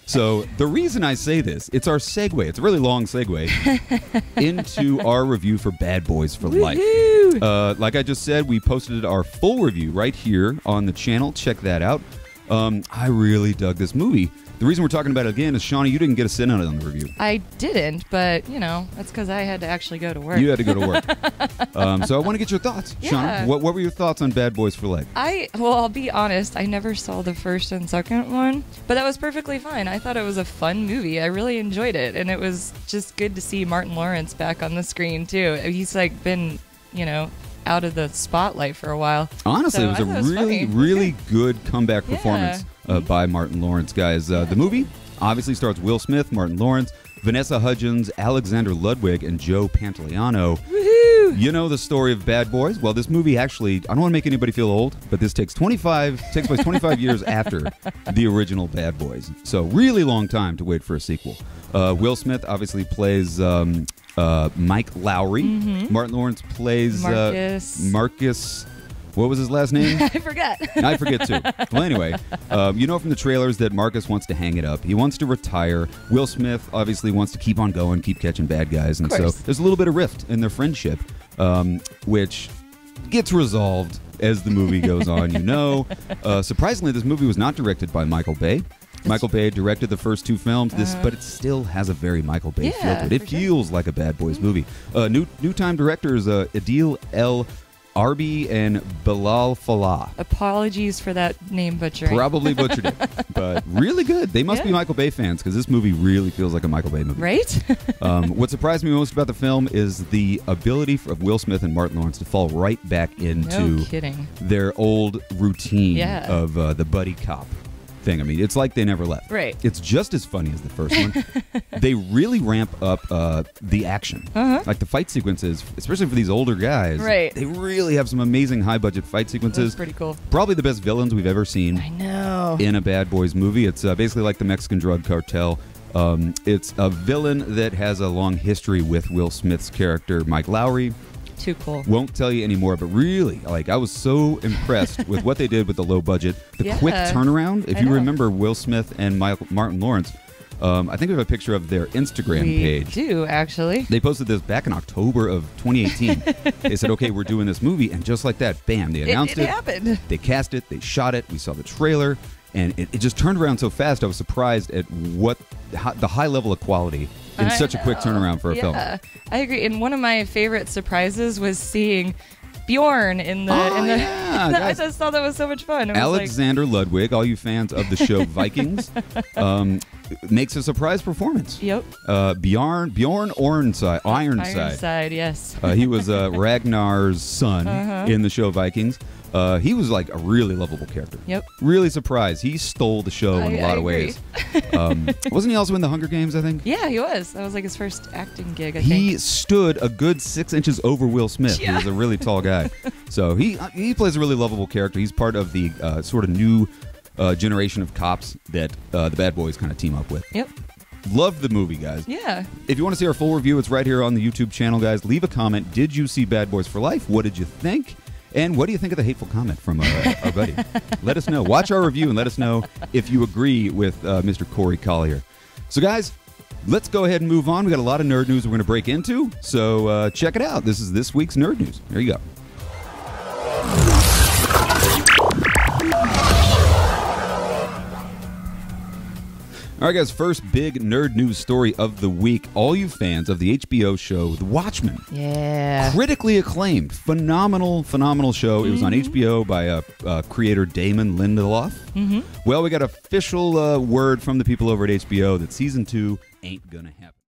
So the reason I say this, it's our segue. It's a really long segue into our review for Bad Boys for Life. Like I just said, we posted our full review right here on the channel. Check that out. I really dug this movie. The reason we're talking about it again is, Shawnee, you didn't get a sit on it on the review. I didn't, but, you know, that's because I had to actually go to work. You had to go to work. So I want to get your thoughts. Yeah. Shawnee, what were your thoughts on Bad Boys for Life? Well, I'll be honest, I never saw the first and second one, but that was perfectly fine. I thought it was a fun movie. I really enjoyed it, and it was just good to see Martin Lawrence back on the screen, too. He's, like, been, you know, out of the spotlight for a while. Honestly, So it was a really good comeback performance by Martin Lawrence, guys. The movie obviously stars Will Smith, Martin Lawrence, Vanessa Hudgens, Alexander Ludwig, and Joe Pantoliano. Woohoo! You know the story of Bad Boys? Well, this movie actually, I don't want to make anybody feel old, but this takes place 25 years after the original Bad Boys. So really long time to wait for a sequel. Will Smith obviously plays Mike Lowrey. Martin Lawrence plays Marcus. What was his last name? I forget. I forget too. Well, anyway, you know from the trailers that Marcus wants to hang it up. He wants to retire. Will Smith obviously wants to keep on going, keep catching bad guys. And so there's a little bit of rift in their friendship, which gets resolved as the movie goes on, you know. Surprisingly, this movie was not directed by Michael Bay. Michael Bay directed the first two films, but it still has a very Michael Bay feel to it. It feels like a Bad Boys movie. New time directors Adil El Arbi and Bilal Fallah. Apologies for that name butchering. Probably butchered it, but really good. They must be Michael Bay fans, because this movie really feels like a Michael Bay movie. Right? What surprised me most about the film is the ability of Will Smith and Martin Lawrence to fall right back into their old routine of the buddy cop thing. I mean, it's like they never left. Right. It's just as funny as the first one. They really ramp up the action. Like the fight sequences, especially for these older guys. Right. They really have some amazing high-budget fight sequences. That's pretty cool. Probably the best villains we've ever seen. I know. In a Bad Boys movie. It's basically like the Mexican drug cartel. It's a villain that has a long history with Will Smith's character, Mike Lowrey. Too cool. Won't tell you anymore, but really, like, I was so impressed with what they did with the low budget. The quick turnaround. If you remember Will Smith and Martin Lawrence, I think we have a picture of their Instagram page. We do, actually. They posted this back in October of 2018. They said, okay, we're doing this movie, and just like that, bam, they announced it. It happened. They cast it, they shot it, we saw the trailer, and it just turned around so fast. I was surprised at the high level of quality in such a quick turnaround for a film. I agree. And one of my favorite surprises was seeing Bjorn in the. I just thought that was so much fun. Alexander Ludwig, all you fans of the show Vikings, makes a surprise performance. Yep. Bjorn Ironside. Ironside, yes. He was Ragnar's son in the show Vikings. He was like a really lovable character. Yep. Really surprised. He stole the show in a lot of ways. Wasn't he also in the Hunger Games, I think? Yeah, he was. That was like his first acting gig, I think. He stood a good 6 inches over Will Smith. He was a really tall guy. So he plays a really lovable character. He's part of the sort of new generation of cops that the Bad Boys kind of team up with. Yep. Love the movie, guys. Yeah. If you want to see our full review, it's right here on the YouTube channel, guys. Leave a comment. Did you see Bad Boys for Life? What did you think? And what do you think of the hateful comment from our buddy? Let us know. Watch our review and let us know if you agree with Mr. Corey Collier. So, guys, let's go ahead and move on. We got a lot of nerd news we're going to break into. So check it out. This is this week's nerd news. There you go. All right, guys, first big nerd news story of the week. All you fans of the HBO show The Watchmen. Yeah. Critically acclaimed. Phenomenal show. It was on HBO by creator Damon Lindelof. Well, we got official word from the people over at HBO that season 2 ain't gonna happen.